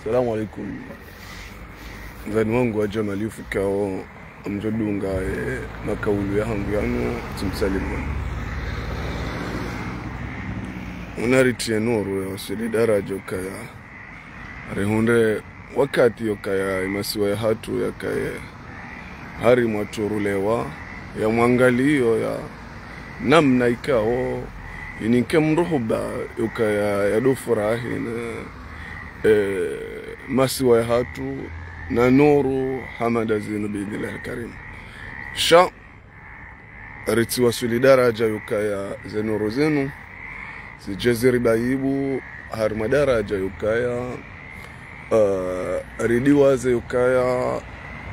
Salamu alaikum. Mzani wangu wa jamalifu kao mjodunga makaulu ya hangu yanu tumsalimu. Unaritie nuru ya wasili daraja kaya. Rehunde wakati yokaya imasiwa ya hatu ya kaya. Hari mwaturulewa ya mwangalio ya namna ikao. Ininke mruhuba yokaya ya dofurahi na masiwa ya hatu na nuru hamada zinu biidhnillah karim. Sha riti wasuli daraja yukaya ze nuru zinu zijeziri baibu hari madaraja yukaya ridiwa ze yukaya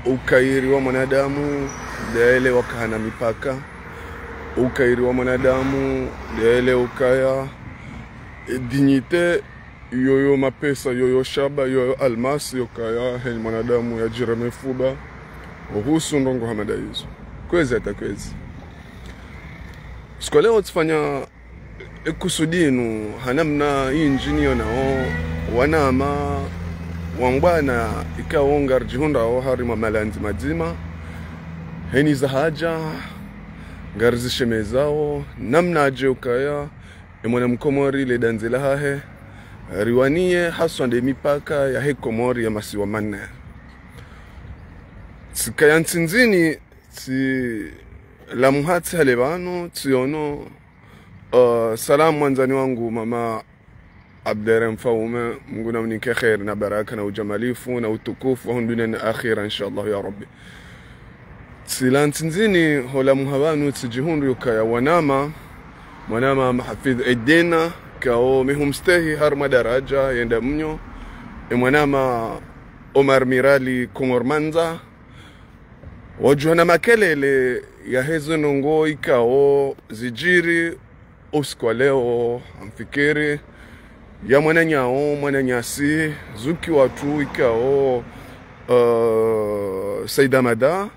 ukairi wa mwanadamu deele wakahana mipaka ukairi wa mwanadamu deele ukaya dignite yoyo mapesa yoyo shaba yoyo almasi yokaya heni mwanadamu ya jirame fuba uhusu ndongo hamada hizo kwezi hata kwezi siku leo tufanya kusudinu hanamna injinio nao wanama wangwana ikaonga rjihunda o harima malanzi madzima heni za haja ngarzishe zao namna aje ukaya mwana mkomori le danzila hahe riwanie haswa de mipaka ya hekomori ya masiwa manne. Sikaya ntinzini ti la muhati halebano tiono salamu mwanzani wangu mama Abderem Faume, Mungu na mnike khair na baraka na ujamalifu na utukufu wa hundune na akhira inshallah ya rabbi. Sila ntinzini hola muhabanu tijihundu yukaya wanama mahafidh edena kao mihumstehi har madaraja yenda mnyo mwanama Omar Mirali Kongormanza wajuhana makelele ya hezo nongo ikao zijiri usiku leo amfikiri ya mwananyasi zuki watu ikao Saida Mada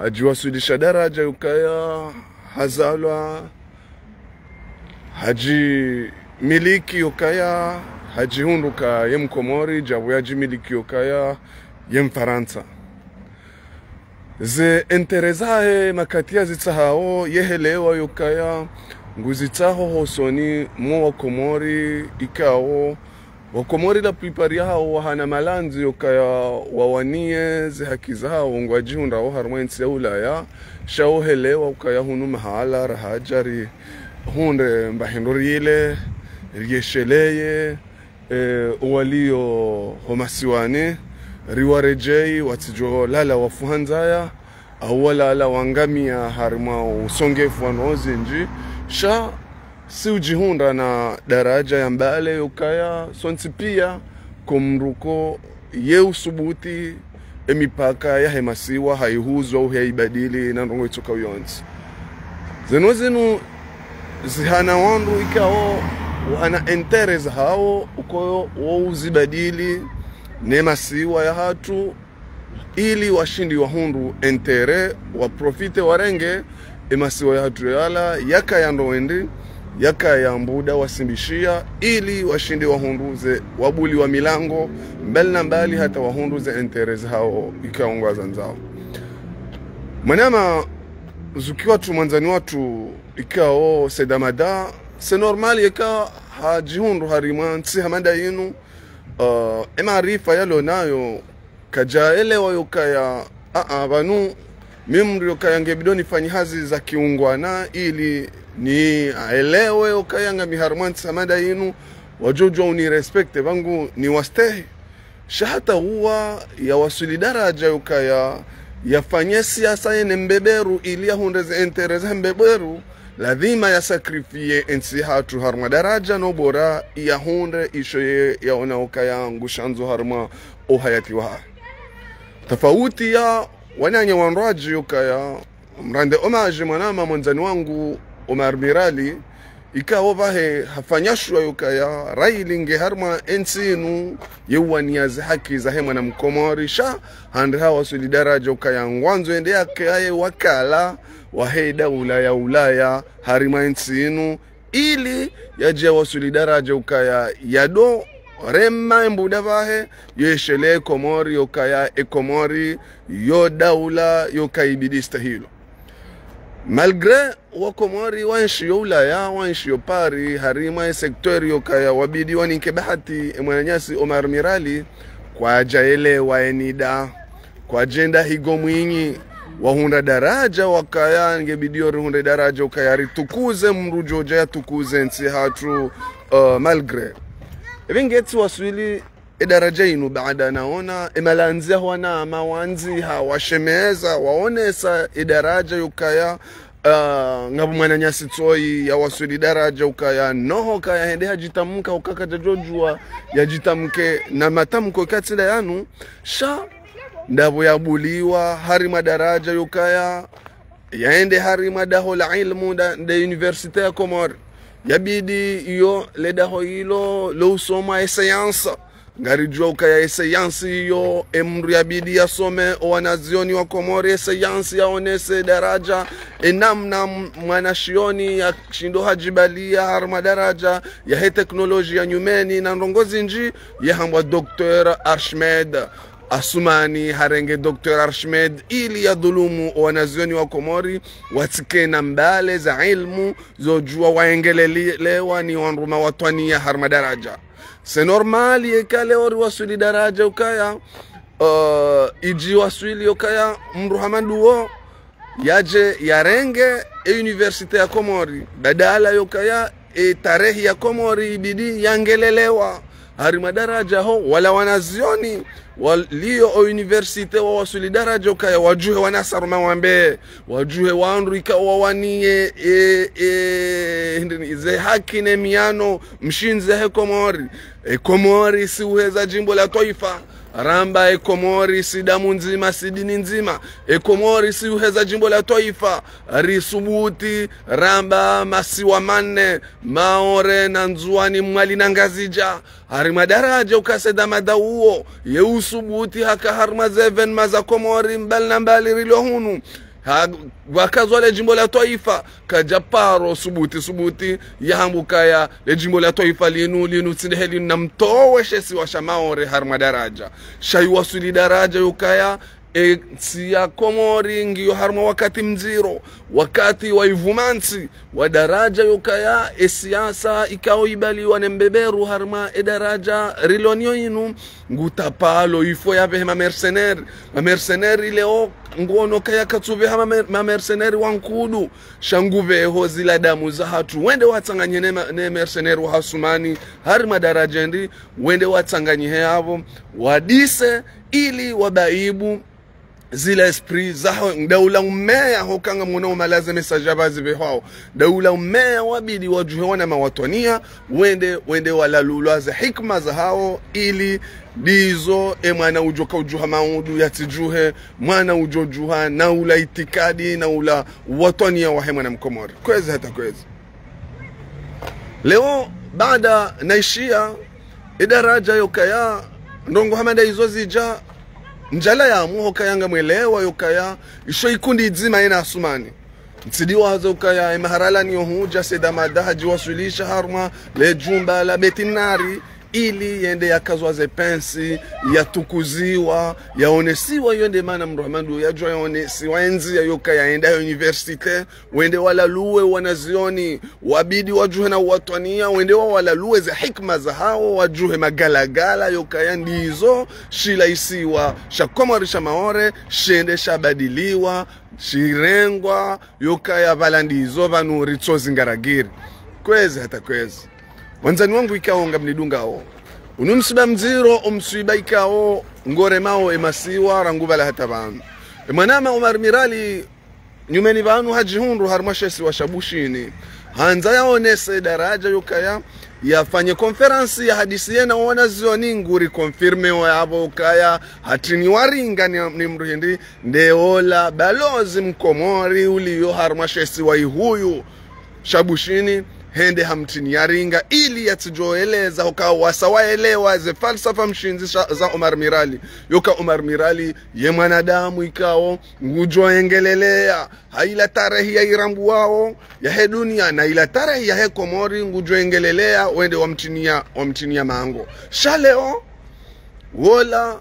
ajua sudisha daraja ukaya hazalwa haji miliki yokaya haji hunduka yem Komori jabu yaji miliki yokaya yem Faransa ze interesahe makatia zitahao yehelewa yokaya nguzitaho hosoni mwa Wakomori ikao Wakomori la plupart yao wahana malanzi yokaya wawanie ze haki zao ngwaji hundao harwensi ya ulaya shao helewa ukaya hunu mahala rahajari hunde mbahindurile riesheleye walio homasiwane riwarejei watijo lala wafuhanzaya awala la wangamia harima usongefu wanozinji sha si ujihunda na daraja ya mbale yukaya sonti pia kumruko ye usubuti emipaka ya hemasiwa haihuzwa uheibadili na ndongo itoka uyonzi zenu zihana wandu ikao wana interest hao ukoyo wauzibadili nema siwa ya hatu ili washindi wa hundu entere wa profite warenge emasiwa ya hatu yala yaka ya ndoendi yaka ya mbuda wasimbishia ili washindi wa hundu ze wabuli wa milango mbali na mbali hata wa hundu ze interest hao ikaongwa zanzao manama zukiwa tu mwanzani watu ikao Saida Mada se normal yaka hajihundu harima nsi hamada yinu emarifa yalo nayo kajaelewa yokaya banu mimri yokaya ngebidoni fanyi hazi za kiungwana ili ni aelewe yokaya nga miharima nsi hamada yinu wajojwa uni respecte vangu ni wastehi shahata huwa ya wasuli daraja yokaya yafanye siasa yene mbeberu ili ya hundeze interese mbeberu lazima ya sakrifie ensi hatu harma daraja no bora ya hunde isho ya onaoka ya ngushanzo harma o hayati wa tofauti ya wananya wanraji yokaya mrande omaje mwanama mwanzani wangu Omar Mirali ikawa vahe hafanyashwa yokaya railinge harma ensinu yewani za haki za hema na Mkomori sha hande hawa suli daraja yokaya ngwanzo ende yake wakala waheda ulaya harima ensinu ili yaje wasuli daraja ukaya yado remma embuda vahe yeshele Komori yokaya Komori yo daula yokaibidista hilo. Malgré wa Komori wanshi yo Ulaya wanshi yo Paris harima sektori yokaya wabidi waninke bahati mwananyasi Omar Mirali kwa jaele waenida kwa agenda higo mwinyi wahunda daraja wakaya ngebidio hunda daraja ukaya ritukuze mrujoja ya tukuze nsi hatu malgré Vingetsi waswili daraja inu baada naona imalanzia wana mawanzi hawashemeza waonesa daraja yukaya ngabu mwananyasi tsoi ya waswili daraja ukaya noho kaya hende hajitamka ukaka jajojua ya jitamke na matamko katsida yanu sha ndabo yabuliwa harima daraja yukaya yaende harima daho la ilmu da universite ya Komori yabidi iyo ledaho hilo lo usoma science ngarijua ukaya science iyo emru yabidi yasome wanazioni wa Komori science yaonese daraja namna mwanashioni ya shindo hajibalia harma daraja ya he teknolojia nyumeni na ndongozi nji ya hambwa Dr. Arshmed Asumani harenge Dr. Arshmed ili ya dhulumu wanazioni wa Komori watike na mbale za ilmu zojua waengelelewa ni wanruma watwania harma daraja. Se normali yekale ori wasuli daraja ukaya iji wasuli ukaya mruhamanduo yaje yarenge universite ya Komori badala yukaya tarehi ya Komori ibidi yangelelewa harima daraja ho wala wanazioni walio universite wa wasuli daraja ukaya wajuhe wanasaru mawambe wajuhe wanrika wawanie ze haki ne miano mshinze he Komori Komori si uheza jimbo la Taifa ramba Komori si damu nzima si dini nzima Komori si uheza jimbo la Taifa risubuti ramba masiwa manne maore na nzuani mwali na ngazija harima daraja ukaseda madauo yeusubuti haka harma zeven maza Komori mbali na mbali rilo hunu wakazwa jimbo la Taifa kajaparo subuti yahambukaya le jimbo la Taifa linu tsindeheli na mtowe si washamaore harma daraja shaiwasuli daraja yukaya siya Komori ngiyo harma wakati mziro wakati wa ivumansi wa daraja yukaya siasa ikao ibali wanembeberu harma daraja rilonio inu ngutapalo ifo ya vehe mercenari leo ngono kaya katsuve hama mercenari wankudu shanguve ho zila damu za hatu wende watsanganye ne mercenari wa Hasumani harma daraja ndi wende watsanganye havo wadise ili wabaibu zila esprit zaho daula umea hokanga mwana malaze mesajabazi behao daula umea wabidi wajuhe wana mawatonia wende walalulwa za hikma za hao ili dizo mwana ujoka ujuha maudu yatijuhe mwana ujojuha na ula itikadi na ula watonia wahe mwana Mkomori kwezi hata kwezi leo baada naishia idaraja yokaya ndongo hamada izo zija njala ya muho kayanga mwelewa yokaya isho ikundi izima ina Asumani ntsidiwa hazo yokaya imaharala niyo huja seda madahaji wasulisha harma le jumba la betinari ili yende yakazwa ze pensi yatukuziwa yaonesiwa yende mana mruhamandu yajwa yaonesiwa enzi ya yokaya yenda universite wende walaluwe wanazioni wabidi wajuhe na watwania wende walaluwe ze hikma za hao wajuhe magalagala yokaya ndizo shila isiwa shakomori shamaore shende shabadiliwa shirengwa yokaya valandizo vanu ritsozi ngaragiri kwezi hata kwezi wanzani wangu ikao ngamnidunga ho unumsiba mziro umsiba ikao ngore mao emasiwa ranguba la hataban manama Omar Mirali nyumeni vanu hajihundu harmashesi wa shabushini hanza yaonese daraja yukaya yafanye konferansi ya hadisi yena wanazioni nguri konfirme wa yabo ukaya hatini waringa ni mruhindi ndeola balozi Mkomori uliyo harmashesi wa ihuyu shabushini hende hamtini yaringa ili yatijoeleza ukawa wasawaelewa ze falsafa mshinzi za Omar Mirali yoka Omar Mirali ye mwanadamu ikao ngujoengelelea haila tarehi ya irambu wao ya he dunia na ila tarehi ya he Komori ngujoengelelea wende wamtinia mango shaleo wola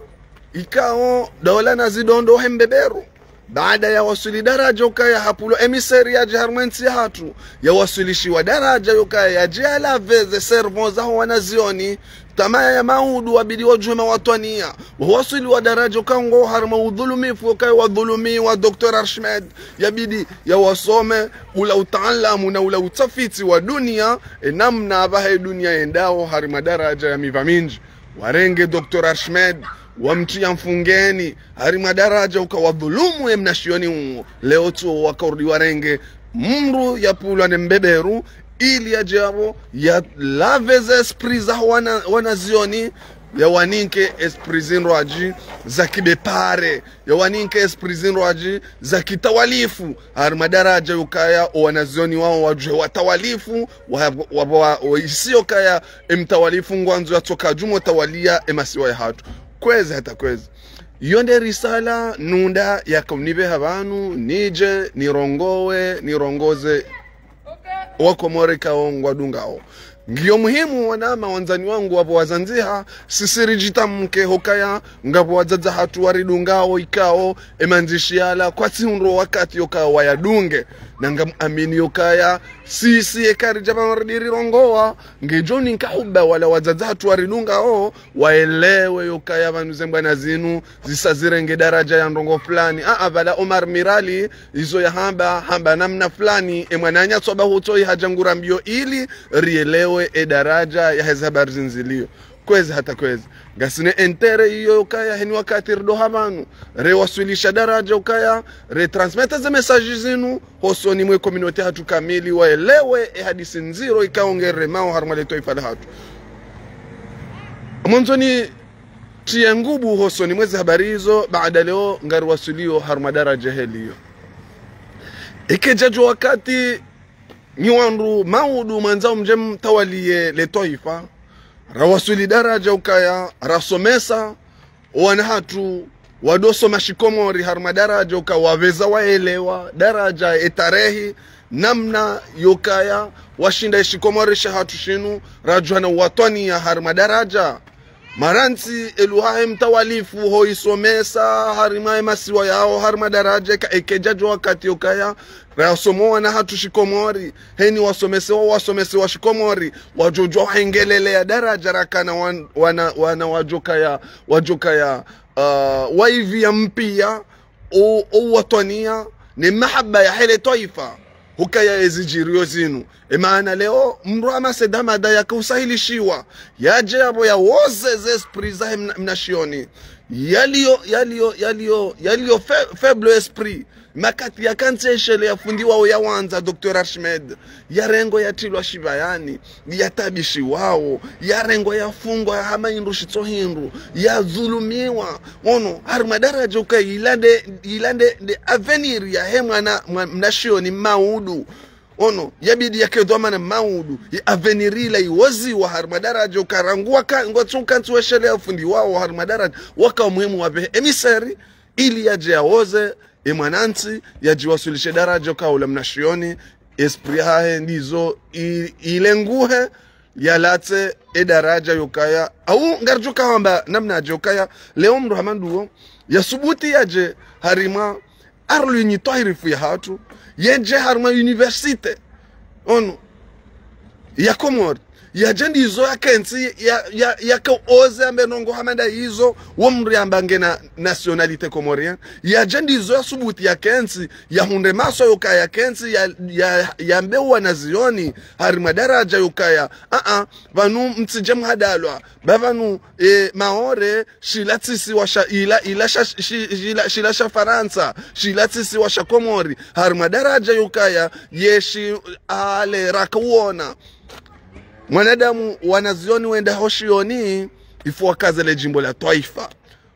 ikao dola na zidondo hembeberu baada ya wasuli daraja ukaya hapulo emiseri ya jiharmensi ya hatu ya wasulishi wa daraja ukaya ya jala veze servo za wanazioni tamaya ya maudu wabidi wajuhema watwania wasuli wa daraja ukango harma udhulumifu ukaya wadhulumi wa Dr. Arshmed yabidi ya wasome ula utaalamu na ula utafiti wa dunia namna abahe dunia endao harma daraja ya mivaminji warenge Dr. Arshmed wamtia mfungeni harima daraja ukawadhulumu mnashioni leo tu wakarudi warenge mru ya pulwa ne mbeberu ili ajabo ya laveze esprit za wanazioni ya waninke esprit zinroaji za kibepare ya waninke esprit zinroaji za kitawalifu harima daraja ukaya wanazioni wao wajue watawalifu isio kaya mtawalifu ngwanzo yatoka jumo tawalia emasiwa ya hatu kwezi hata kwezi yonde risala nunda ya kumnibe habanu nije nirongoze wakomore kaongwa dungao ngiyo muhimu wanama wanzani wangu wapo wazanziha sisirijita mke hokaya ngapo wazaza hatu waridungao ikao emanzishiala kwa siunro wakati yokao wayadunge nanga amini yokaya sisi ekari jaba waridiri rongoa ngejoni nkahuba wala wazaza hatu waridungao waelewe yokaya vanuzemba na zinu zisazirenge daraja ya ndongo fulani vala Omar Mirali izo ya hamba namna fulani emwananya soba hutoi hajangura mbio ili rielewe daraja ya hezi habari zinzilio kwezi hata kwezi gasine entere iyo ukaya heni wakati rido habanu rewasulisha daraja ukaya retransmeta ze message zinu hosoni mwe community hatu kamili waelewe hadisi nziro ikaongere mao harmale toifala hatu mwanzoni tia ngubu hosoni mwezi habari hizo baada leo ngari wasulio harma daraja helio ikejajo wakati niwanru maudu manzao mjem tawalie le toifa rawasuli daraja ukaya rasomesa wanahatu wadoso mashikomori harma daraja uka waweza waelewa daraja etarehi namna yokaya washinda ishikomori shahatu shinu rajuhana watwani ya harma daraja maransi eluhahe mtawalifu hoisomesa harimae masiwa yao harma daraja ekejajo wakati yokaya rasomo na hatu shikomori heni wasomese wa shikomori wajojo hengelele ya daraja rakana wana wajokaya waivi ya mpia o watwania ni mahaba ya hele toifa hukaya ezijirio zinu maana leo mrama sedama da yakusahilishiwa yaje abo ya woze ze esprit za mnashioni yalio faible esprit makati ya kanseshele ya fundiwa ya wanza Dr. Arshmed yarengo yatilwa shibayani yatabishi wao yarengo yafungwa ya hama indrushito hindu ya dhulumiwa ono harma daraja uka ilande de avenir ya hemwa na mnashioni maudu ono yabidi yake doma na maudu ya avenirila iwazi wa harma daraja ukarangua ngotukantu weshele ya fundi wao harma daraja waka muhimu wabe emisari ili yaje yaoze mwanansi yajiwasulishe daraja kwa ule mnashioni esprit hahe ndizo ilenguhe yalate daraja yokaya au ngarjuka hamba namna jokaya leo mruhamanduo yasubuti yaje harima arlu ni tahirifu ya hatu yeje harima universite ono ya Komori ya jendi izo ya kensi ya ka oze ambe nongo hamanda izo womri ambange na nationalite komorien ya jendi izo ya subuti ya kensi ya hunde maso yoka ya kensi ya mbewa na zioni harima daraja yokaya vanu mtijemu hadalwa bavanu maore shilatisi washa shilasha Faransa shilatisi washa Komori harima daraja yokaya yeshi ale rakauona mwanadamu wanazioni wenda hoshioni ifuwa kaze le jimbo la toifa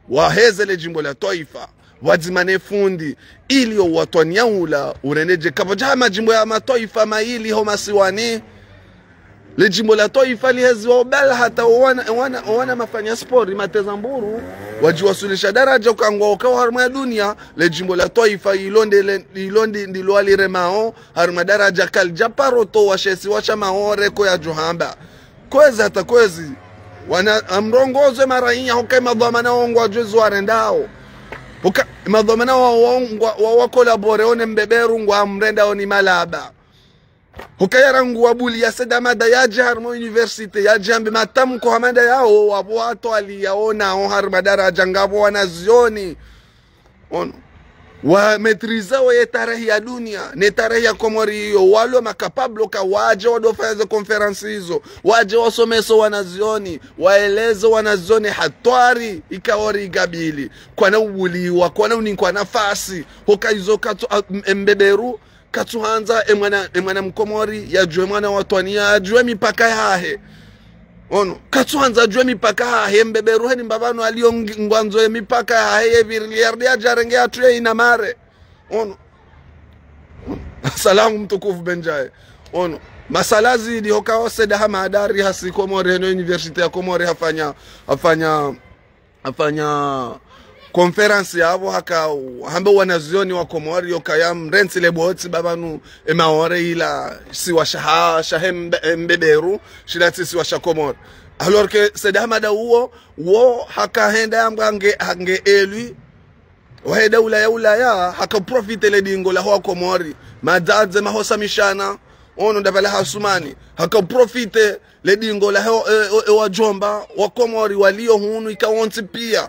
waheze le jimbo la toifa wadzimane fundi ili watwanya ula ureneje kabajama jimbo ya matoifa maili homasiwani le jimbo la Taifa lihezi wa ubala hata wana mafanya spori mateza mburu wajiwasulisha daraja ukangwa ukawa harma ya dunia. Le jimbo la Taifa ilondi ndilo aliremao harma daraja kaljaparo to washesi wacha maoreko ya johamba kwezi hata kwezi wana amrongoze marainya hokai madhamana wangu wajuzi warendao madhamana wakolabore one mbeberu ngwa mrenda oni malaba hukayara nguwabuli ya sedamada yaji harmo university yaji hambi matamko hamada yao wabu watu aliyaona harma daraja ngabo wanazioni wa metriza wa yetarehi ya dunia netarehi ya Komori hiyo walo makapablo ka waje wadofanya konferansi hizo waje wasomeso wanazioni waelezo wanazioni hatwari ikawari igabili kwa na ubuliwa kwa na unikwa nafasi hukaizo katu mbeberu katuhanza emwana mkomori yajue mwana watwania ajue mipaka yahe katuhanza ajue mipaka yahe mbeberu heni mbabano alio ngwanzo ya mipaka yahe viriliardi ya jarenge atuye inamare salamu mtukufu benjaye masalazi di hoka oseda hama adari hasi Komori heno university ya Komori hafanya konferansi yabo haka hambe wanazioni wa Komori yokaya mrensi leboti babanu emaore ila siwasha mbeberu shilati siwasha Komori alors que sedamada uo haka henda hange elui waheda ulaya haka profite le dingo la hoa Komori madadze mahosa mishana ndabala hasumani haka profite le dingo la wa jomba wa Komori walio hunu ikawonti pia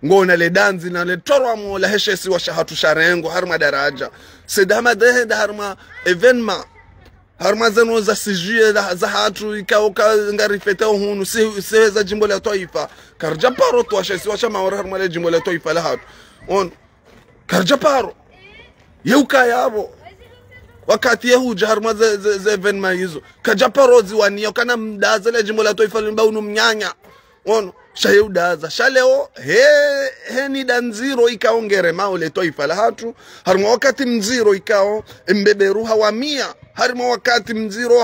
ngona le danzi na le torwamo la heshesi wa shahatu sharengo harma daraja sedama de harma evenema harma zeno za sijue za hatu ikauka ngarifete hunu seweza jimbo la Taifa karja paro to heshesi wa shama harma le jimbo la Taifa la hatu karja paro yuka yabo wakati yehuja harma ze evenema hizo karja paro ziwani kana mdaza le jimbo la Taifa limba unu mnyanya shayudaza shaleo ni danziro ikaongere maule Taifa la hatu harma wakati mziro ikao mbeberu hawamia harma wakati mziro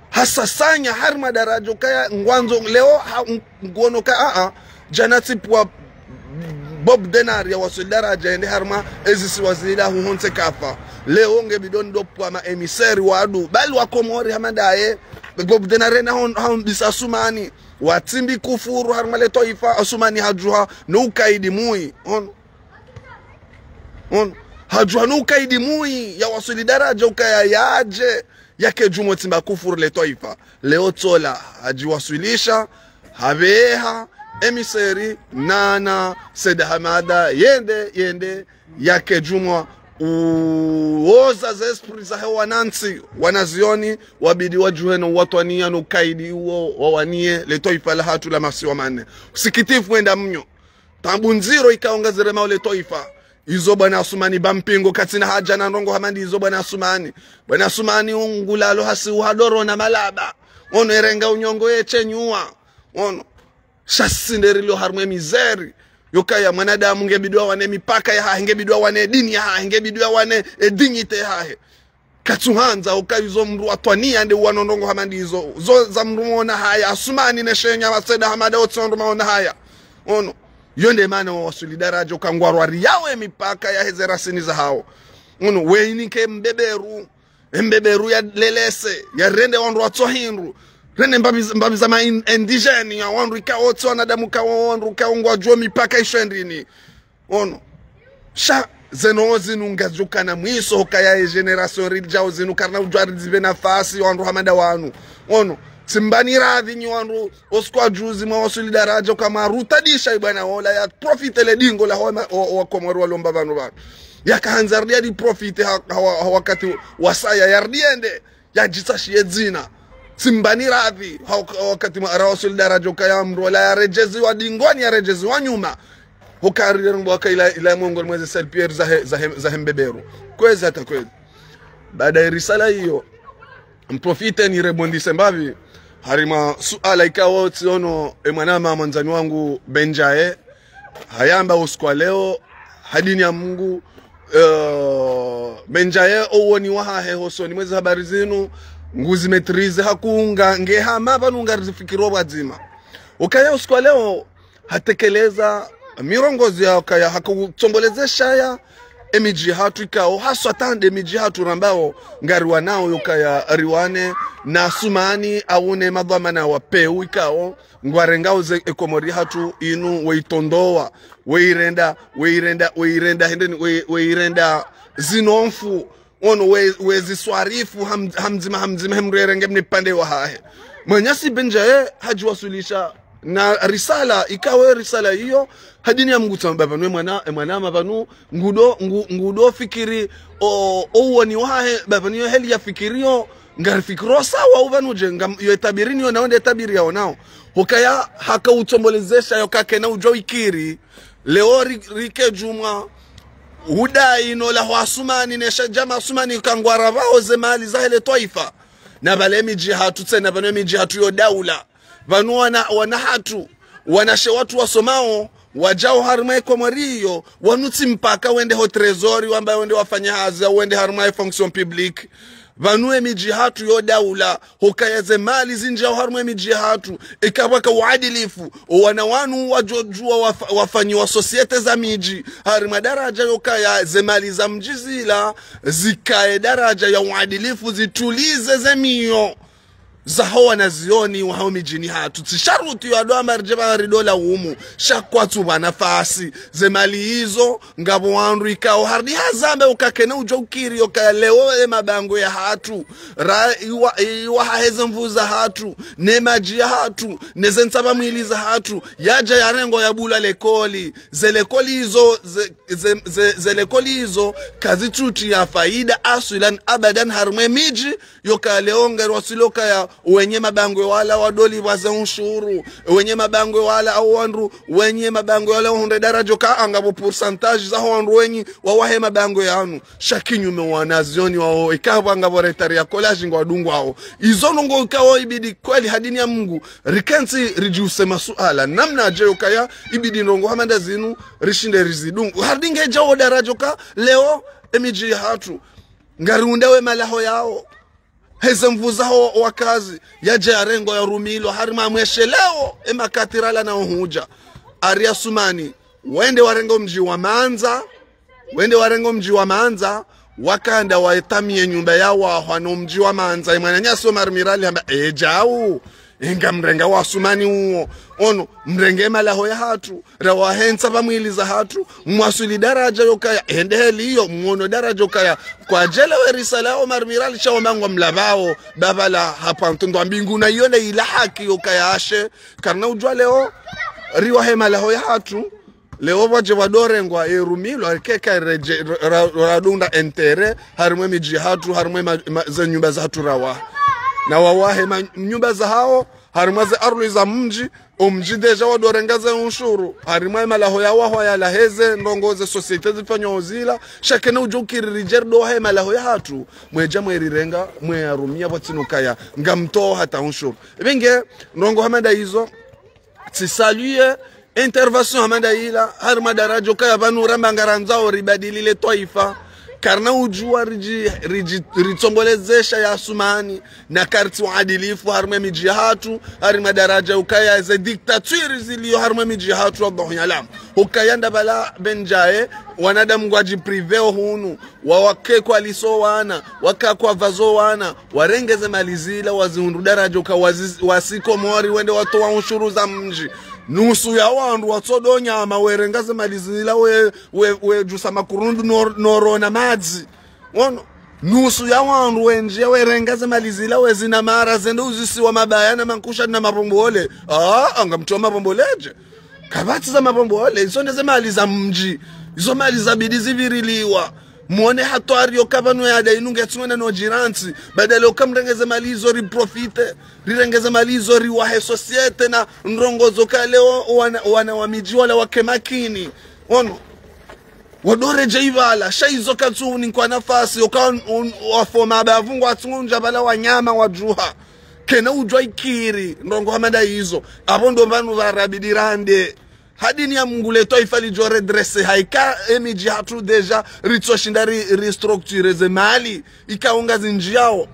hasasanya harma darajo kaya ngwanzo leo ngono ka janati pwa Bob Denar ya wasu daraja ende harma ezisi wazida huhonse kafa leo ngebidon do pwa ma emiseri wadu bali wa Komori hamadaye Bob Denar na hon bisasumani watimbi kufuru harma le Taifa asumani hajuha no kaidi mui hajuha no kaidi mui ya wasu daraja ukaya yaje yake jumo timba kufuru le Taifa leo tola hajiwasilisha habeha emiseri nana sedahamada yende yake jumwa uoza za esprit za wanansi wanazioni wabidi wajuheno watwania no kaidi uo wawanie le Taifa la hatu la masiwa mane usikitifu wenda mnyo tambunziro ikaongezere maule Taifa izo bwana Asumani bampingo katina haja na ndongo hamandi izo bwana Asumani ungulalo hasi uhadoro na malaba erenga unyongo yechenyua shasinderilio harmwe mizeri yokaya mwanadamu ngebidwa wane mipaka ya ngebidwa wane dini ya ngebidwa wane dignity ya katuhanza ukayizo mru watwania ande wanondongo hamandi izo zo za mruona haya Asumani neshenya waseda hamada otsondoma haya yonde maana wa solidarajo kangwarwari yawe mipaka ya hezerasini za hao weinike mbeberu ya lelese ya rende wandu watsohinru rene mbabiza ma indigeni ya wandu ikaotso wanadamu kawandu kaungwa juo mipaka ishwendini zeno zinu ngajuka na mwiso hokaya generation riljao zinu karna ujwari zive nafasi wandu hamada wanu simbani radhi nyi wandu oskwa juzi mwa solidarajo kama rutadisha ibana wala ya profite le dingo la wa Komori walomba banu banu yakahanzardia di profite wakati wasaya yardiende ya jitashie zina simbani radhi wakati mwa solidarajo kaya mru wala ya rejezi wa dingoni ya rejezi wa nyuma hukari waka ila mungu mwezi Saint-Pierre za hembeberu kwezi hata kwezi baada ya risala hiyo mprofite ni rebondise mbavi harima suala ikawa tiono emwanama mwanzani wangu Benjaye hayamba uskwa leo hadini ya Mungu menjaye owoni wahahe hosoni mwezi habari zinu nguzi metrize hakunga ngehama vanunga rifikiro wazima ukaya usiku leo hatekeleza mirongozi ya ukaya hakutombolezesha ya emiji hatu ikao haswa tande emiji hatu rambao ngari wanao yukaya riwane na sumani awune madhamana wapeu ikao ngwarengao ze ekomori hatu inu weitondoa weirenda zinomfu ono wezi swarifu hamzima hemrerenge mnipande wa hahe mwenyasi benjaye hajiwasulisha na risala ikawe risala hiyo hadini ya Mungu tambaba nwe mwana mabanu ngudo fikiri owoni wahe baba niyo heli ya fikirio ngarifikiro sawa uvanuje yo tabirini yo naonde tabiri yao nao hokaya haka utombolezesha yo kake na ujo ikiri leo rike juma udai no la wasumani nesha jama sumani kangwara vao zemali za hele taifa na bale miji hatu tena bano miji hatu yo daula vanu wana hatu wanashe watu wasomao wajao harma kwa mario wanuti mpaka wende ho trezori wamba wende wafanya hazi wende harma fonction publique vanue miji hatu yo daula hokayeze mali zinjao harma miji hatu ikabaka uadilifu wanawanu wajojua wafanyi wa societe za miji harma daraja yokaya zemali za mjizila zikae daraja ya uadilifu zitulize zemio zaho na zioni wa hao mijini hatu tisharuti ya doa marjeba ridola umu shakwatu wanafasi zemali hizo ngabo wanru ikao hardi hazambe ukakene ujokiri yoka leo mabango ya hatu iwa haheze mvuza hatu ne maji ya hatu ne zensaba mwili za hatu yaja ya rengo ya bula lekoli zelekoli hizo kazi tuti ya faida asulan abadan harme miji yoka leo ngerwasiloka ya wenye mabangwe wala wadoli waza unshuru wenye mabangwe wala au wanru wenye mabangwe wala hunde darajo ka angabo pourcentage za wanru wenye wawahe mabangwe yanu shakinyu mewanazioni wao ikaba angabo retari ya collage ngo adungu wao izono ngo ikawo ibidi kweli hadini ya Mungu rikensi rijiuse masuala namna aje ukaya ibidi ndongo hamanda zinu rishinde rizidungu hardinge jawo darajo ka leo emiji hatu ngarundewe malaho yao heze mvuzaho wakazi yaje arengo ya rumilo harima mwesheleo emakatirala na uhuja aria sumani wende warengo mji wa Manza wakanda waetamie nyumba yao wano mji wa Manza imwananyaso marmirali hamba ejau inga mrenga wa sumani uo ono mrenge malaho ya hatu rawahensa bamwiliza hatu mwasuli daraja yokaya endeheli hiyo muono daraja yokaya kwa jela we risala o marmirali shawamangwa mlabao babala hapa mtondo mbingu na yone ila haki yokaya ashe karna ujwa leo riwahe malaho ya hatu leo waje wadorengwa erumilo akeka radunda entere harumwe miji hatu harumwe za nyumba za hatu rawa na wawahe nyumba za hao harimaze arlu za mji omji deja wadorengaza unshuru harimai malaho ya waho ya laheze ndongoze societe zifanya ozila shakena ujokiri rijerdo he malaho ya hatu mweja mwerirenga mwerumia botinukaya ngamto hata unshuru ibenge ndongo hamada hizo tisaluye intervention hamada ila harima darajo kaya vanura mangaranzao ribadilile taifa karna ujua ritsombolezesha ya sumani na karti uadilifu harma miji hatu harima daraja ukaya za diktaturi zilio harma miji hatu Allahu yalam ukayanda bala benjaye wanadamu ngwaji priveo hunu wawake liso wana wakakwa vazo wana warengeze malizila wazihundu daraja wasiko mori wende watu wa unshuru za mji nusu ya wandu watsodonya amawerengaze malizila we jusa makurundu norona madzi wono nusu ya wandu wenje werengaze malizila we zina mara zende uzisi wa mabaya na mankusha na mabombole angamtoa mabomboleje kabati za mabombole izo ndeze mali za mji izo mali za bidi ziviriliwa muone hatwari yokabano ya dainunge tsungana no jiranti badala okamrengeze malizo riprofite rirengeze malizo riwahe societe na ndrongozo kaleo wana wa miji wala wakemakini ono wadore jaivala shaizo katsuni kwa nafasi wafoma bavungu atsunja bala wanyama wajuha kena ujwa ikiri ndongo hamada hizo abondo banu barabidirande hadini ya Mungu leto ifali jo redresse haika emiji hatu deja ritsoshindari restructure ze mali ikaonga zinjiao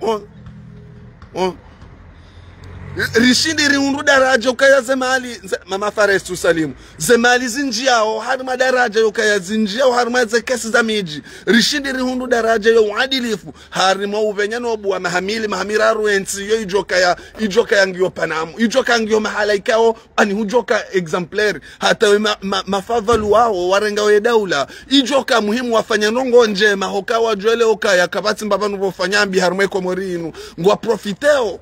rishindi riundu daraja ukaya zemali mama Farestu Salimu zemali zinjiao harima daraja ukaya zinjiao harima ze kesi za miji rishindi riundu daraja yo uadilifu harima uvenyano obu mahamira ruensi yo ijoka yangio Panamu ijoka yangio mahala ikao ani hujoka exemplary hata we mafavalu wao warenga we daula ijoka muhimu wafanya nongo njema hokawa jwele ukaya kabati mbabanu vofanyambi harima eko morinu ngwa profiteo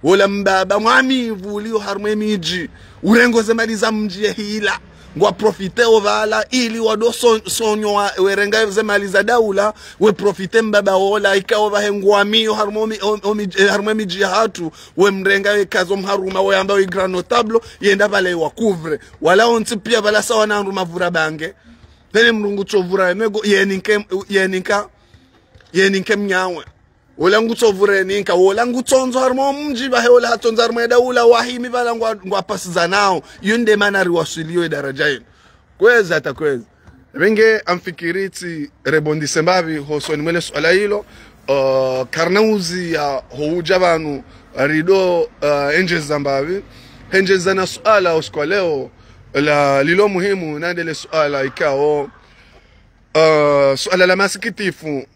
wala mbaba mwamivu ulio harmwe miji urengo zemali za mji hila ngwa profite ovala ili wado sonyo werenga zemali za daula we profite mbaba wala ikawa bahengwa miyo harmwe miji hatu we mrenga we kazo mharuma we amba we grand notable yenda vale wa couvre wala onti pia vala sawa na nruma vura bange tene mrungu chovura yeninke mnyawe wala ngutsovure ninka wala ngutsonzo harmo mji bahe wala hatonza harmo daula wahimi bala ngwa pasiza nao yunde manari wasilio daraja yenu kweza atakweza benge amfikiriti rebondise mbavi hosoni mwele swala hilo karnauzi ya houja banu rido enjeza mbavi enjeza na swala usko leo la lilo muhimu nandele swala ikao swala la masikitifu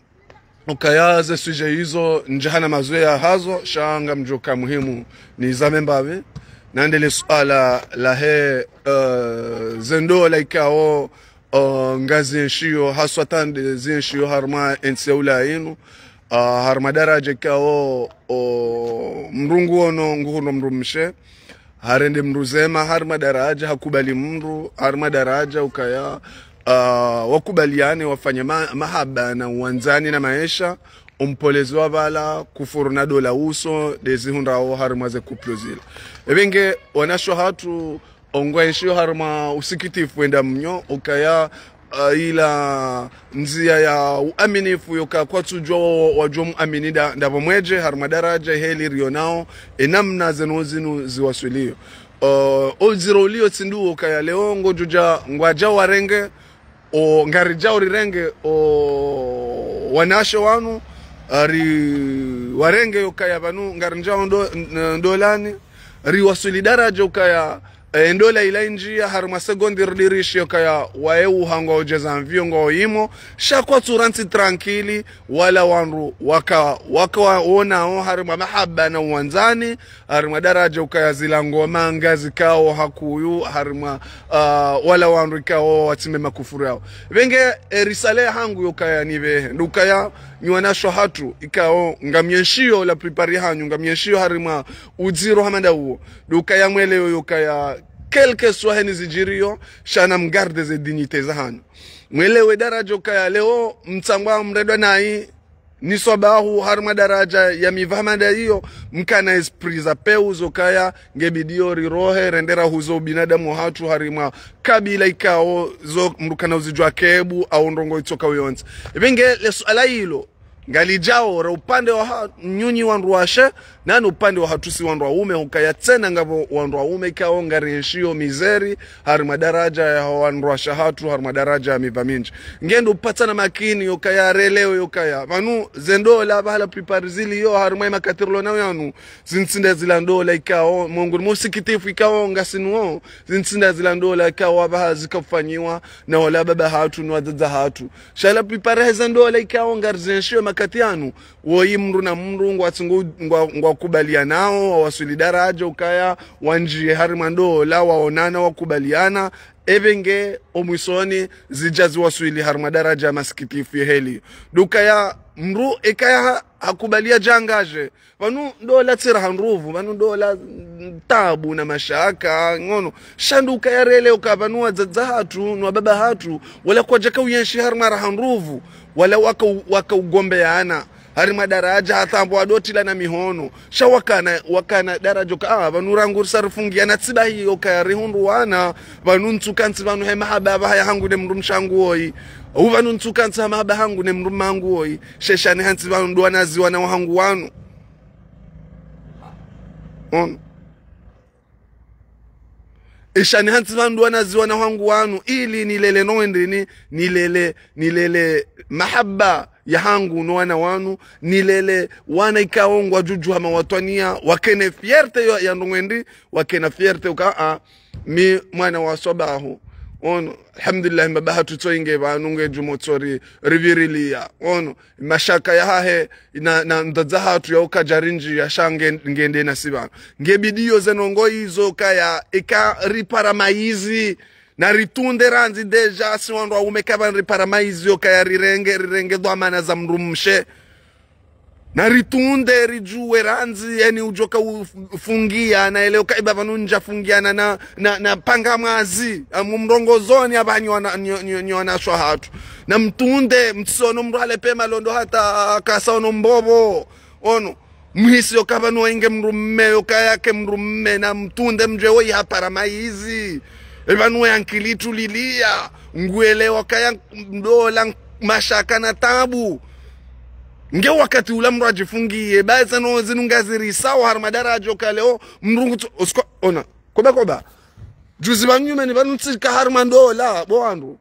ukayaze suje hizo njahana mazoea hazo shanga mjoka muhimu ni zamembawe nandele swala la he zendo la ikao ngazi nshio haswa tande zinshio harma enseula inu harma daraja ikao mrungu ono nguhuno mrumshe harende mruzema harma daraja hakubali mru harma daraja ukaya wakubaliane wafanye mahaba na uwanzani na maisha umpolezi wa bala kufuruna dola uso dezi hundrao harma ze kuplozila ebenge wanasho hatu ongwenshio harma usikitifu enda mnyo ukaya ila nzia ya uaminifu yoka kwa tujwa wajomu aminida ndabo mweje harma daraja heli rionao enamna zenozinu ziwasulio ozirolio tindu ukaya leongo juja ngwaja warenge o ngarijao rirenge o wanasho wanu warenge yokaya banu ngarijao ndolani riwasuli daraja ukaya ndola ila njia harma sekondi dirishi yokaya waeu hanga ojeza mviongo imo shakwa turanti tranquili wala wanru waka onao harma mahaba na uwanzani harma daraja ukaya zila ngoma ngazi kao hakuyu harma wala wanru kao watime makufuru yao venge risale hangu yokaya nive ndukaya nywanasho hatu ikao ngamyenshio la prepari hanyu ngamyenshio harima uziro hamanda uo ndukaya mwele yokaya quelque soit heni zijirio shana mgarde ze dignité za hanyu mwelewe daraja ukaya leo mtsangwa mredwa nai nisobahu harma daraja ya mivamanda hiyo mkana esprit za peuzo kaya ngebidio rirohe rendera huzo binadamu hatu harima kabila ikao zo mrukana uzijwa kebu au ndongo itoka uyonzi ibenge lesu ala hilo ngalijao ra upande wa nyunyi wanruashe nani upande wa hatusi wanruaume hukaya tena ngavo wanruaume ikao ngarinshio mizeri harima daraja ya wanruasha hatu harima daraja ya mivaminji ngendo upatana makini yokaya releo yokaya vanu zendola bahala piparizili yo harima makatirlo na yanu zinsinda zilandola ikao mungu musikitifu ikao ngasinuo zinsinda zilandola ikao baha zikafanyiwa na wala baba hatu na wadada hatu shala pipare zendola ikao ngarinshio makatianu woi mru na mru ngwa kubalianao wasuli daraja ukaya wanjie harima ndola waonana wakubaliana evenge omwisoni zijazi wasuli harima daraja masikitifu heli dukaya mru ikaya hakubalia jangaje vanu dola tira hanruvu vanu dola tabu na mashaka ngono shandu ukaya rele ukavanu wadzadza hatu nwa baba hatu wala kwa jaka uyenshi harima hanruvu wala waka ugombeana harima daraja hatambo adotila na mihono wakana daraja ka vanurangu sarfungia na tsiba hiyo ka rihundu wana vanuntukanti vanu hema hababa ya hangu ne mrumshangu oi uvanuntukanti hema hababa hangu ne mrumangu oi sheshani hanti vanu ndwana ziwa na hangu wanu ishani hanti vandu wanaziwana wangu wanu ili nilele noendeni nilele mahaba ya hangu no wana wanu nilele wana ikaongwa juju hama watwania wakene fierte ya ndongwendi wakena fierte uka mi mwana wa sobahu ono alhamdulillah mabaha tutoinge banunge jumotori rivirilia ono mashaka ya hahe na ndazaha tu ya ukajarinji ya shange ngende na sibana ngebidio zenongo hizo kaya ika ripara maizi na ritunde ranzi deja si wandu umekaba ripara maizi yo kaya rirenge dhamana za mrumshe na ritunde rijuwe ranzi yani ujoka ufungia na eleo kaiba vanunja fungiana na panga mwazi mrongozoni abanyi wana hatu na mtunde mtisono mrale pema londo hata kasaono mbobo ono mwisi yokaba nuwainge mrumme yokayake mrumme na mtunde mjewe ya paramaizi evanuwe ankilitu lilia nguelewa kaya mdola mashaka na tabu nge wakati ula mru ajifungie baeza no zinungaziri sawa harmadarajo kaleo mrungu osko ona koba juzi banyume ni banu tsika harmandola boandu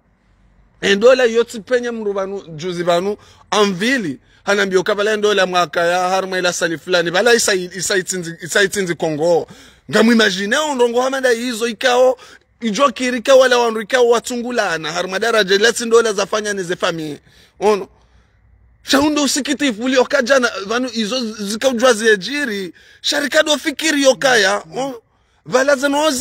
endola yoti penye mru banu juzi banu anvili hanambio kabala ndola mwaka ya harma ila sali fulani bala isaitinzi Kongo ngamu imagine ondongo hamanda hizo ikao ijokirika wala wanrika watungulana harmadarajo letsi ndola zafanya nize family ono shaundo usikitifu uli okajana vanu izo zikaujwa ziejiri sharikado fikiri yokaya vala zano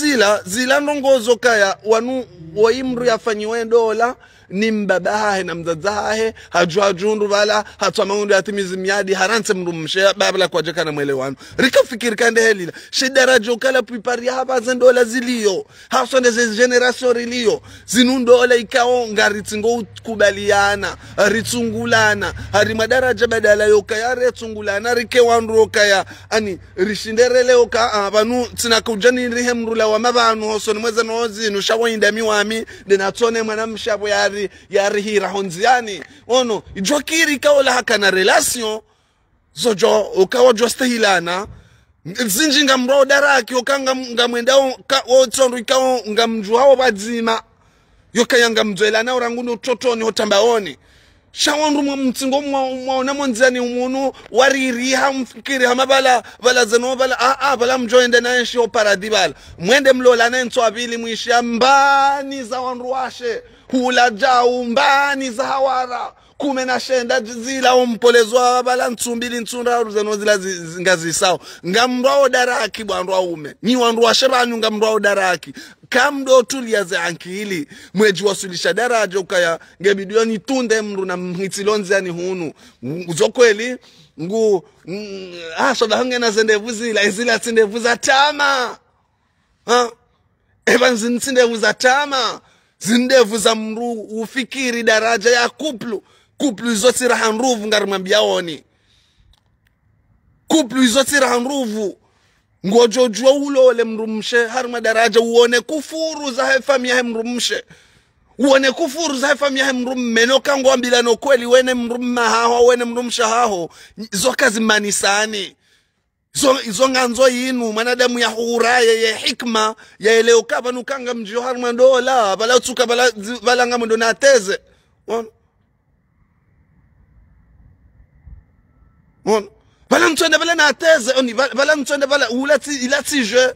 zila nongozo kaya wanu waimru yafanyiwe dola ni mbabahahe na mzazahahe hajua jundu vala hatwa maundu yatimizi miadi haranse mrumshe babla kwa jeka na mwele wanu rika fikiri kande helila shidarajo kala pipari hapa zendola zilio hasonde ze generation rilio zinundola ikao ngaritingo kubaliana ritungulana hari madaraja badala yokaya retungulana rike wandu yokaya ani rishinderele yoka vanu tinakujani rihemrula wa mabanu hosoni mweza nozi nushawa indami wami denatone mwana mshabo yari hira honziani ono ijokiri kaola haka na relation zojo ukawa jostahilana zinji ngamro daraki okanga ngamwendao otondo ikao ngamjuhao badzima yokaya ngamzwelana oranguno totoni otambaoni shawandu mtingo mwaona monzani umuntu waririha mfikiri hamabala bala zeno bala bala mjoinde na shi oparadibala mwende mlola nento abili mwisha mbani za wandu washe hula jau mbani za hawara kumena shenda zila umpolezwa bala ntsumbili ntunda zeno zila zingazi sawa ngamrao daraki bwandu aume ni wandu washe banyu ngamrao daraki kamdo tuliaze ankili mweji wasulisha daraja ukaya ngebidio ni tunde mru na mhitilonzi yani hunu uzokweli ngu soda hange na zendevu zila zindevu za tama eba zindevu za tama zindevu za mru ufikiri daraja ya kuplu izoti rahanruvu ngarimambiaoni kuplu izoti rahanruvu ngojojwa ulole mrumshe harma daraja uone kufuru za hefamia mrumshe uone kufuru za hefamia mrumme no kangwambila no kweli wene mrumma haho wene mrumsha haho zokazi manisani zo nganzo yinu manadamu ya huraye ya hikma ya eleo kaba nukanga mjio harma ndola bala utuka bala ngamundo na teze bala mtuende bala na teze oni bala mtuende bala ilati je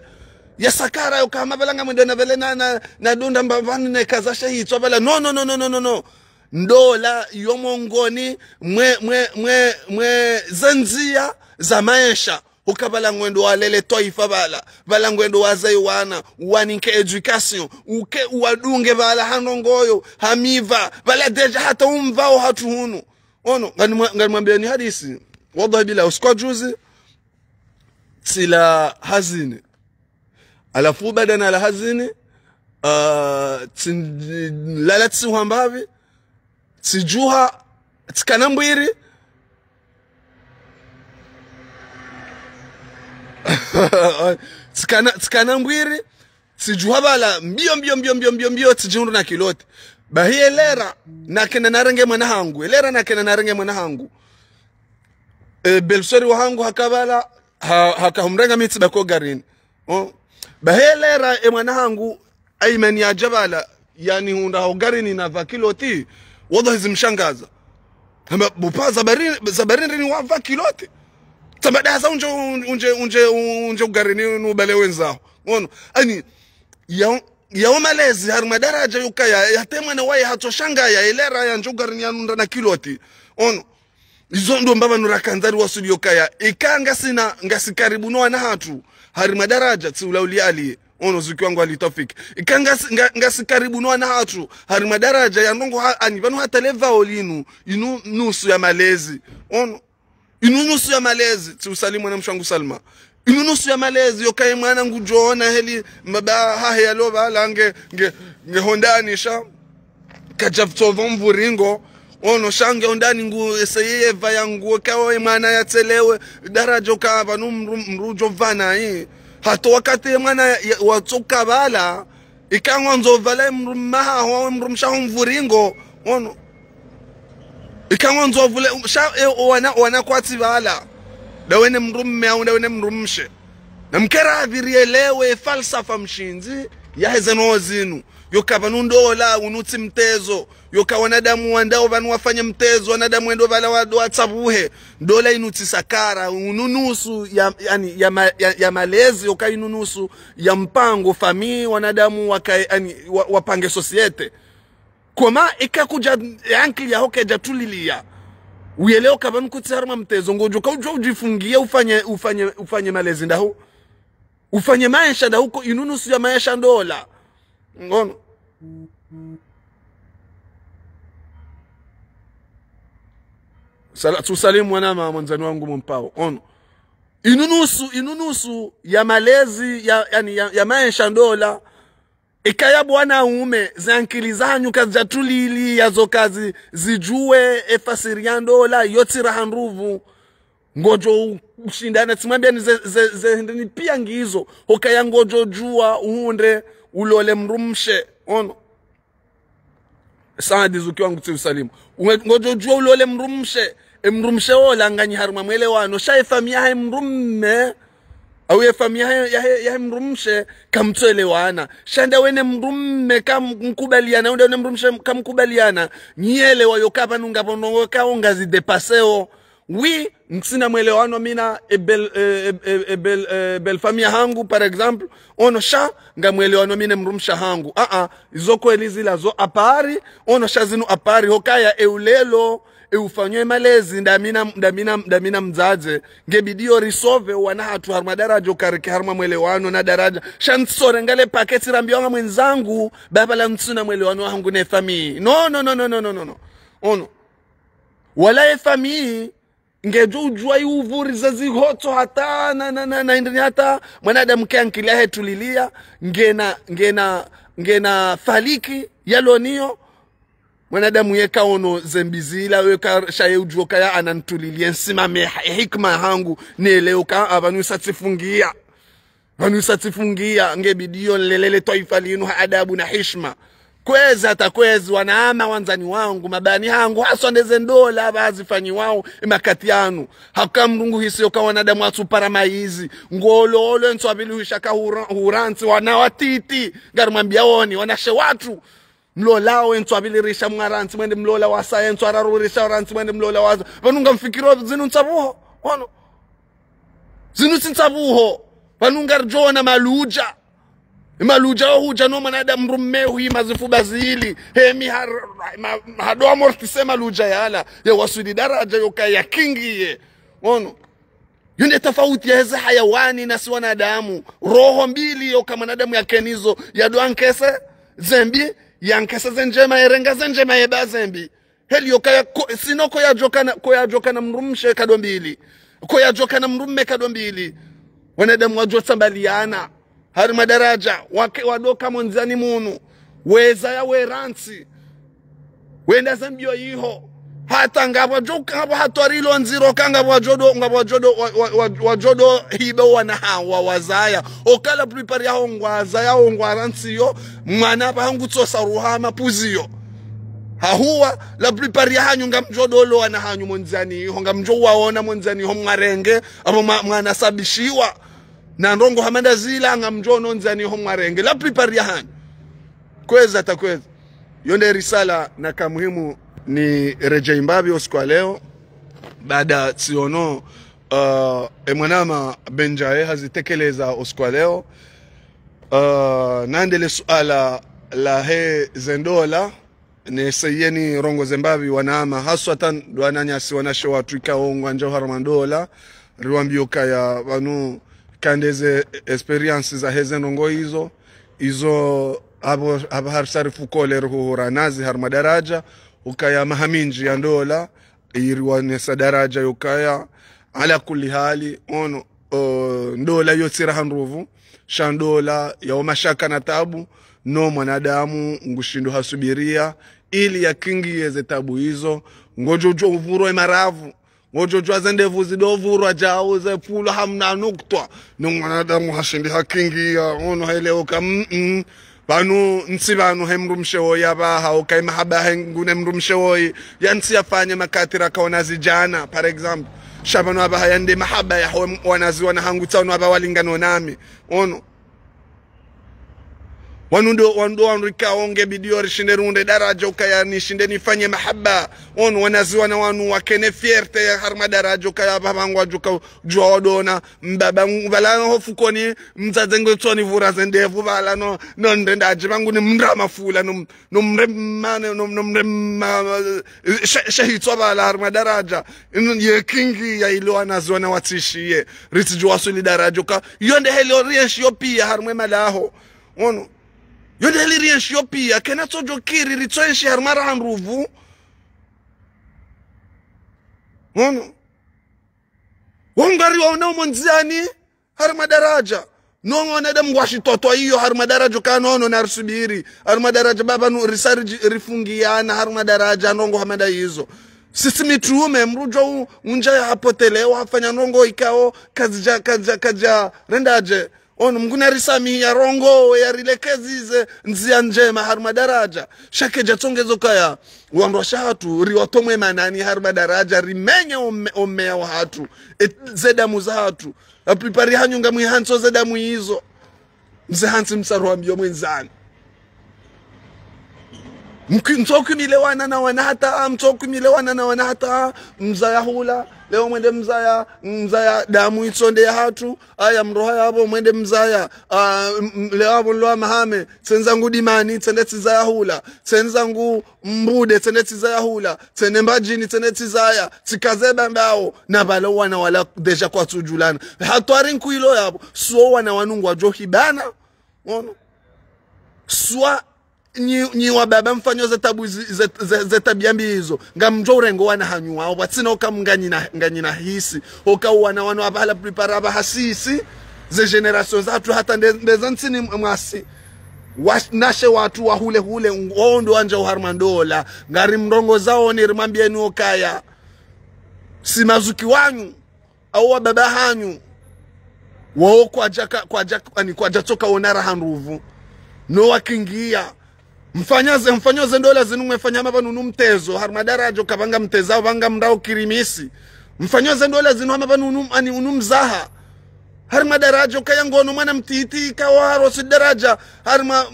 ya sakara ukama bala ngamundo na bala na donda mbavani na kazasha hito bala no ndola yomongoni mwe zanzia za maisha ukabala ngwendo walele toifa bala ngwendo wazaiwana waninke education uke wadunge bala hanongoyo hamiva bala deja hata umvao hatu hunu ono nganimwambia ni hadisi wallahi bila usikwa juzi sila hazini alafu badana la hazini lala tsuhambavi tsijuha tkanambwiri tkanambwiri tsijuha bala mbio tsijundu na kilote bahi elera nakena narenge mwana hangu belsori wahangu hakabala hakahumrenga mitsi bako garini bahi elera mwana hangu Ayman ya Jabala yani hunda hogarini na vakiloti wallahi zimshangaza hama bupa zabarini ni wa vakiloti tabada za unje ugarini nubale wenzao ono ani ya malezi har madaraja yukaya yatemwa na waye hatoshanga ya elera ya njogarini ya nunda na kiloti ono izo ndo mbaba nurakanzari wasuli yukaya ikanga sina ngasi karibu no na hatu har madaraja tsiulauli ali ono zikiwangu alitofiki ikanga ngasi karibu no na hatu har madaraja ya ndongo ani banu hata leva olinu inu nusu ya malezi ono inu nusu ya malezi tsiusalimu na mshangu Salma inu nusu ya malezi yokaye mwana ngujona heli mbaba hahe yaloba lange nge hondani sha kajaftovo mvuringo ono shange ondani ngu eseye vayangu kawe mwana yatselewe daraja ukava mrujo vana hii hato wakati mwana watsoka bala ikangwa nzovala mrumaha ho mrumsha mvuringo ono ikangwa nzovule wana kwati bala dawene mrumme au dawene mrumshe namkera avirielewe falsafa mshinzi yahezano zinu yokaba nundola unutsi mtezo yoka wanadamu wandao vanu wafanya mtezo wanadamu endo vala watsabuhe dola inuti sakara ununusu ya malezi yoka inunusu ya mpango fami wanadamu wapange societe koma ikakuja yankli ya hoke jatulilia ueleo kabanu kutsarma mtezo ngojo ka ujifungia ufanye malezi ndaho ufanye maisha ndaho huko inunusu ya maisha ndola ngono tusalimu wanama mwanzani wangu mpao ono inunusu ya malezi ya maisha ndola ikaya bwana ume zankilizanyu kazatulili yazo kazi zijue efasiria ndola yotira hanruvu ngojo ushindana timwambia ni pia ngizo hokaya ngojo jua uunde ulole mrumshe ono saadi zukiwa nguti usalimu ngojo jua ulole mrumshe ola nganyi haruma mwelewano shaifamia hai mrumme au yefamia ya mrumshe kamtwelewana shanda wene mrumme kamkubaliana wende mrumshe kamkubaliana nyele wayokapa nungabonongo kaonga zidepaseo wi nsina mwelewano mina bel famia hangu par exemple ono sha nga mwelewano mina mrumsha hangu izoko elizila zo apari ono sha zinu apari hokaya eulelo eufanywe malezi ndamina mzaze ngebidio risove wana hatu harma daraja ukarike harma mwelewano na daraja shansore ngale paketi rambiwanga mwenzangu baba la mtsuna mwelewano hangu ne famii no ono wala efamii ngejo ujua uvuri za zihoto hata na indini hata mwanadamu kiankilia hetulilia ngena faliki yalonio mwanadamu yeka ono zembizila weka shaye ujua kaya anantulilia nsimame hikma hangu nieleuka avanu satifungia ngebidio lelele toifa linu adabu na hishma kweza atakwezi wanaama wanzani wangu mabani hangu hasondeze ndola bazifanyi wao imakati yanu hakamrungu hisio kwa wanadamu atupara maizi ngolo nswabili hushaka huranti wanawatiti garumambia oni wanashe watu mlolao nswabili risha mwaranti mwende mlola wasa nswararu risha waranti mwende mlola wasa vanunga mfikiro zinu nsabuho ono zinu nsabuho vanunga rjona maluja huja no mwanadamu rummehu hii mazifu bazili hemi hadoa mortise maluja yala ya wasudi daraja yoka ya kingiye ono yunde tofauti ya heza hayawani na si wanadamu roho mbili yoka mwanadamu ya kenizo ya doa nkese zembi ya nkese zenjema erenga zenjema eba zembi heli yoka ya sinoko ya joka na mrumshe kado mbili ya joka na mrumme kado mbili wanadamu wajota mbaliana hari madaraja wake wadoka mwanzani munu weza ya weransi wenda zambio yiho hata ngabo joka ngabo hatwarilo nziro kanga wajodo hibo wana hawa wazaya okala prepare ya hongwaza ransi yo mwana pa hangu tsosa ruhama puzio hahuwa la prepare ya hanyu ngamjodolo wana hanyu mwanzani ho ngamjo waona mwanzani ho mwarenge abo mwana sabishiwa na ndongo hamanda zila ngamjono nzani ho mwarenge la prepare ya hanyu kweza takweza. Yonde risala na kamuhimu ni reja imbabi usiku leo baada siono mwanama Benjaye hazitekeleza usiku leo. Nandele suala la he zendola ne sayeni rongo zembavi wanama haswatan wananyasi wanashe watu ikaongwa njo haramandola riwambio kaya wanu kandeze experience za hezen rongo hizo abo harsari fukole ruhura nazi harmadaraja ukaya mahaminji ya ndola iriwanesa daraja yukaya ala kulli hali ono ndola yotira hanruvu shandola ya mashaka na tabu no mwanadamu ngushindu hasubiria ili ya kingi yeze tabu hizo ngojojo uvuro maravu ngojojo azendevu zidovuro ajao ze pulo hamna nukta no mwanadamu hashindi hakingi ya ono heleoka banu nsibanu hemrumshewo yabaha okay mahaba hengune mrumshewo yansi yafanye makatira kaona zijana par exemple shabanu abaha yande mahaba ya wanazi wana hangu tsano aba walingano nami ono wanu rika onge bidio rishinde runde daraja ukaya nishinde nifanye mahaba ono wanazi wana wanu wakene fierte ya harma daraja ukaya babangu ajuka jua odona mbaba bala hofukoni mzazengo tsoni vura zendevu bala no ndenda ajibangu ni mrama fula no mremane no mrema shahitwa bala harma daraja ye kingi ya ilo wanazi wana watishiye ritijua suli daraja uka yonde heli rienshio pia harma malaho ono yonde heli rienshio pia kena tojo kiri ritoenshi harmara hanruvu ono wangari waona umonziani harma daraja nongo dem ngwashi toto hiyo harma daraja kanono na rusubiri harma daraja baba nu risari rifungiana harma daraja nongo hamada hizo sisi mitume mrujo unja hapotelewa hafanya nongo ikao kaja rendaje ono mguna risami ya rongo ya rilekezize nzia njema harma daraja shake jatongezo kaya wando shatu riwatomwe manani harma daraja rimenya omea wa hatu zedamu za hatu apripari hanyunga mwihanso zedamu hizo mzehansi msaruambio mwenzani mtokumilewana na wanahata mtokumilewana na wanahata mzaya hula leo mwende mzaya damu itsonde ya hatu aya mroha yabo mwende mzaya leo abo loa mahame tenzangu dimani tendeti zaya hula tenzangu mbude tendeti zaya hula tenembajini tendeti zaya tikazeba mbao na balo wana wala deja kwa tujulana hatwari nkuilo yabo so wana wanungwa johibana ono swa ni wababa mfanyo zetabu zetabiambi hizo ngamjo urengo wana hanywa watsina okamnganyina hisi okawana wanu abahala prepara bahasisi ze generation zatu hata ndezantsini mwasi nashe watu wa hule ngondo anja uharmandola ngari mrongo zao ni rimambia ni okaya simazuki wanyu au wababa hanyu wao kwa jatoka onara hanruvu no wakingia mfanyoze ndola zinu mwefanya maba nunu mtezo harma daraja kabanga mtezao banga mdao kirimisi mfanyoze ndola zinu maba nunu mzaha harma daraja kaya ngono mwana mtiti kawaro si daraja harma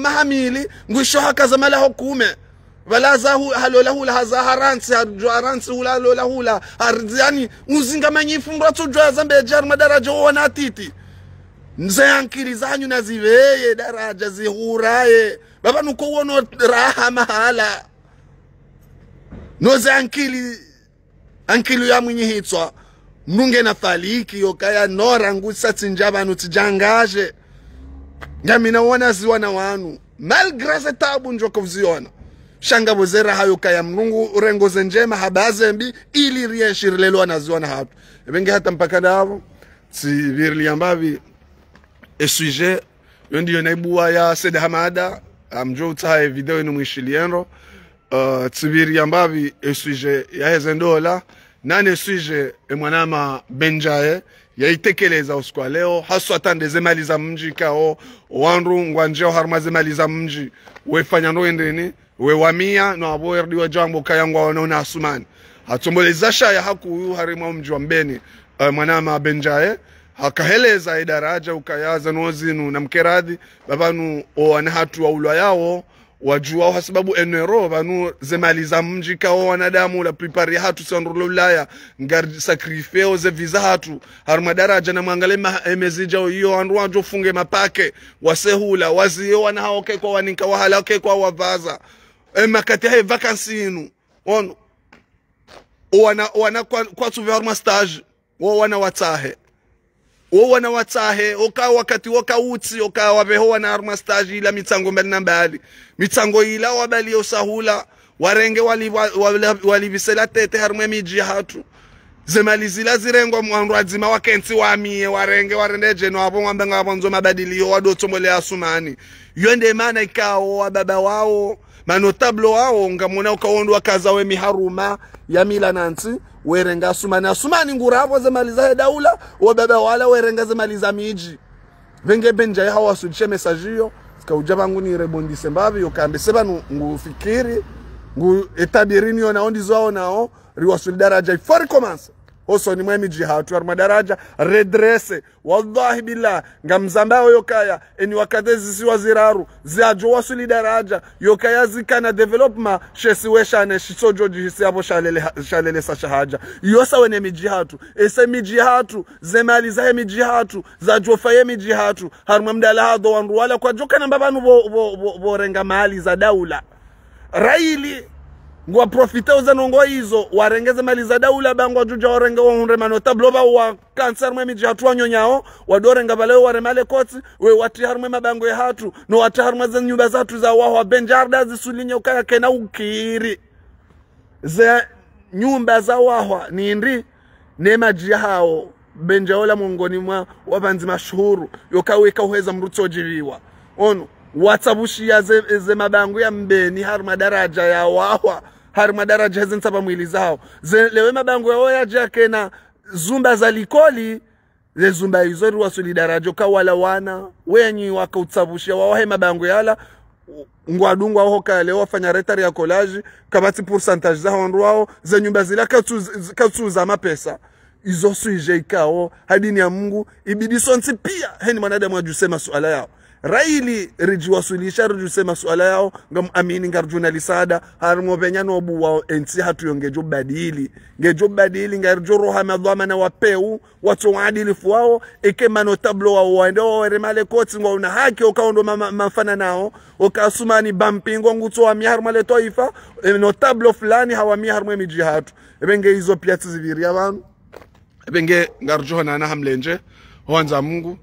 mahamili ngwisho hakaza mala hukume wala zahu halola hula hazaharansi haransi hula halola hula yani uzinga manyifumbra tujwa zambe harma daraja wana titi nzayankiri zanyu naziveye daraja zihuraye baba nuko wono raha mahala noze ankili ya mwinyi hitswa mnunge na faliki yokaya nora ngusa tinjaba nutijangaje ngamina wana ziwana wanu malgrase tabu njoko vziona shanga bozera hayo kaya mnungu rengo zenjema habazembi ili rienshirlelo na ziwana hatu ebenge hata mpaka davo virli ambavi sujet yondi yonaibua ya Seda Hamada amjo utahe video inu mwishilienro tsibiri ambavi sujet ya hezendola nane sujet mwanama Benjaye ya itekeleza usiku leo haswa atande zemali za mji kao wanru ngwanjeo harma zemali za mji wefanya ndoendeni wewamia no aboerdi wa jambo kayangwa wanaona asumani hatomboleza shaya haku harima mji wa mbeni mwanama Benjaye hakaheleza idaraja ukayaza nozinu na mkeradhi babanu wana hatu wa ulwa yao wajua kwa sababu enero banu zemaliza mji kao wanadamu la prepare hatu sanrulo ulaya ngar sacrifice ze visa hatu harma daraja na mwangale emezija hiyo andu wajo funge mapake wasehula wazio wana haoke kwa waninka wahala okay kwa wavaza makati ya vacancy inu ono wana kwa tuve stage wana watahe oka wakati waka uti oka wabeho wana arma stage ila mitsango mbali na mbali mitsango ila wabali usahula warenge walivisela tete harma miji hatu zemalizila zirengwa mwandu azima wakensi wamie warenge warendeje no abo ngamba ngabonzo mabadilio wadotombole asumani yende maana ikao wababa wao manotablo wao ngamona ukaondo wakaza we miharuma ya mila nansi werenga asumani nguravo zemaliza daula wababa wala werenga zemaliza miji venge benja hawa sudishe message sikauja bangu ni rebondise mbavi yokambe seba ngufikiri etabirini ona ondizo wao nao riwasul daraja ifari commence oso ni mwemi jihatu arma daraja redresse wallahi billah ngamzambao yokaya eni wakadezi si waziraru ziajo wasuli daraja yokaya zikana development shesiweshane shisojoji hisi hapo shalele sa shahaja yosa wene mijihatu ese mijihatu zemali mijihatu zajo faye mijihatu harma mdala hado wandu wala kwa joka namba banu bo renga mali za daula raili ngwa profite uzanongo hizo warengeze mali za daula bangwa juja warenge wahunre manotablo ba wa cancer mwe miji hatu wanyonyao wadorenga baleo waremale koti we wati harme mabango ya hatu no wati harme za nyumba zatu za waho benjarda zisulinye ukaya kena ukiri ze nyumba za waho ni indi nema jihao benjaola mongoni mwa wabanzi mashuhuru yokaweka uheza mruto jiriwa ono watabushia ze mabango ya mbeni harma daraja ya wawa harma daraja hezen saba mwili zao lewe mabango yao ya jake na zumba za likoli ze zumba hizo ruwasuli daraja kawala wana wenyi wakautabushia wawahe mabango yala ngwadungwa hoka leo wafanya retari ya collage kabati pourcentage za wandu wao ze nyumba zila katuza mapesa izo suije ikao hadini ya Mungu ibidi sonsi pia heni manadamu wajusema suala yao raili rijiwasulisha rijusema suala yao ngam amini ngar journalisada harmo benyano obu wao ensi hatu yongejo badili ngar joro hamadhama na wapeu watu waadilifu wao eke manotablo wao waendo waremale koti ngwa una haki okaondo mafana nao okasumani bampingo nguto wa miharmale toifa notablo fulani hawa miharmwe mijihatu ebenge hizo piati ziviri abantu ebenge ngar johana na hamlenje wanza Mungu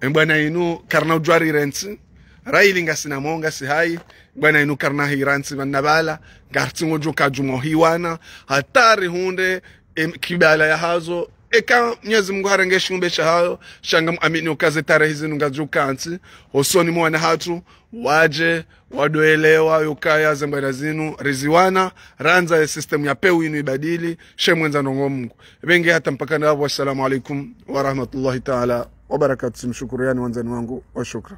bwana inu karna ujwari rensi raili ngasina monga si hai bwana inu karna hiransi manabala gartingo joka jumo hiwana hatari hunde kibala ya hazo eka Mwenyezi Mungu harenge shumbe hayo shanga amini ukaze tarehe hizi ngajukansi hosoni mwana hatu waje wadoelewa yokaya zembana zinu riziwana ranza ya system ya peu inu ibadili shemwenza ndongo Mungu benge hata mpaka na assalamu alaikum wa rahmatullahi ta'ala wabarakatuh. Mshukuriani wanzani wangu wa shukra.